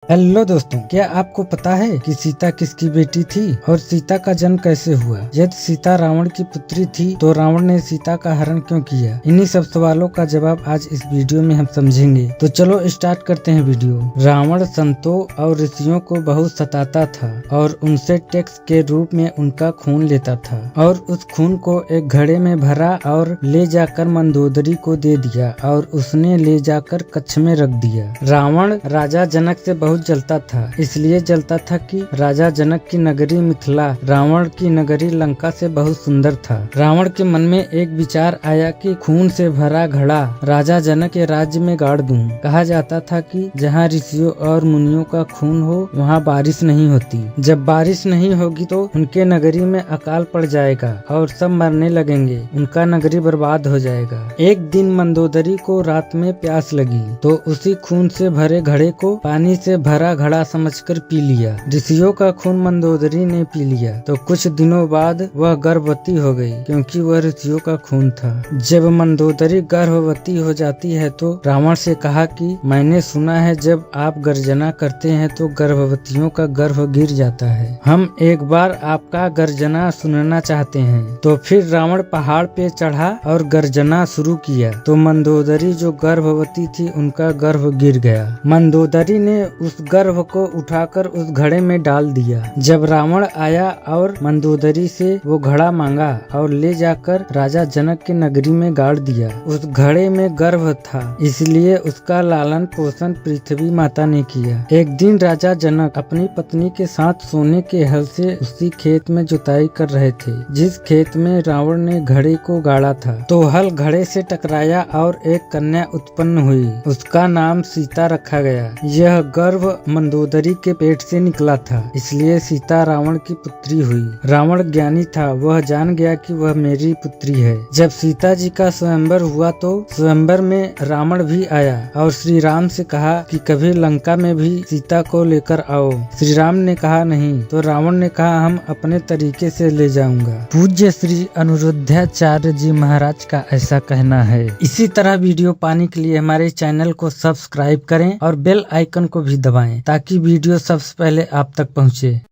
Hello दोस्तों, क्या आपको पता है कि सीता किसकी बेटी थी और सीता का जन्म कैसे हुआ? यदि सीता रावण की पुत्री थी तो रावण ने सीता का हरण क्यों किया? इन्हीं सब सवालों का जवाब आज इस वीडियो में हम समझेंगे। तो चलो स्टार्ट करते हैं वीडियो। रावण संतों और ऋषियों को बहुत सताता था और उनसे टैक्स के रूप में उनका खून लेता था और उस खून को एक घड़े में भरा और ले जाकर मंदोदरी को दे दिया और उसने ले जाकर कच्छ में रख दिया। रावण राजा जनक से बहुत जलता था, इसलिए जलता था कि राजा जनक की नगरी मिथिला रावण की नगरी लंका से बहुत सुंदर था। रावण के मन में एक विचार आया कि खून से भरा घड़ा राजा जनक के राज्य में गाड़ दूं। कहा जाता था कि जहाँ ऋषियों और मुनियों का खून हो वहाँ बारिश नहीं होती। जब बारिश नहीं होगी तो उनके नगरी में अकाल पड़ जाएगा और सब मरने लगेंगे, उनका नगरी बर्बाद हो जाएगा। एक दिन मंदोदरी को रात में प्यास लगी तो उसी खून से भरे घड़े को पानी से भरा घड़ा समझकर पी लिया। ऋषियों का खून मंदोदरी ने पी लिया तो कुछ दिनों बाद वह गर्भवती हो गई, क्योंकि वह ऋषियों का खून था। जब मंदोदरी गर्भवती हो जाती है तो रावण से कहा कि मैंने सुना है जब आप गर्जना करते हैं तो गर्भवतियों का गर्भ गिर जाता है। हम एक बार आपका गर्जना सुनना चाहते हैं। तो फिर रावण पहाड़ पे चढ़ा और गर्जना शुरू किया तो मंदोदरी जो गर्भवती थी उनका गर्भ गिर गया। मंदोदरी ने उस गर्भ को उठाकर उस घड़े में डाल दिया। जब रावण आया और मंदोदरी से वो घड़ा मांगा और ले जाकर राजा जनक की नगरी में गाड़ दिया। उस घड़े में गर्भ था, इसलिए उसका लालन पोषण पृथ्वी माता ने किया। एक दिन राजा जनक अपनी पत्नी के साथ सोने के हल से उसी खेत में जुताई कर रहे थे जिस खेत में रावण ने घड़े को गाड़ा था। तो हल घड़े से टकराया और एक कन्या उत्पन्न हुई, उसका नाम सीता रखा गया। यह गर्भ मंदोदरी के पेट से निकला था, इसलिए सीता रावण की पुत्री हुई। रावण ज्ञानी था, वह जान गया कि वह मेरी पुत्री है। जब सीता जी का स्वयंवर हुआ तो स्वयंवर में रावण भी आया और श्री राम से कहा कि कभी लंका में भी सीता को लेकर आओ। श्री राम ने कहा नहीं, तो रावण ने कहा हम अपने तरीके से ले जाऊंगा। पूज्य श्री अनिरुद्धाचार्य जी महाराज का ऐसा कहना है। इसी तरह वीडियो पाने के लिए हमारे चैनल को सब्सक्राइब करें और बेल आइकन को भी दबाएं ताकि वीडियो सबसे पहले आप तक पहुंचे।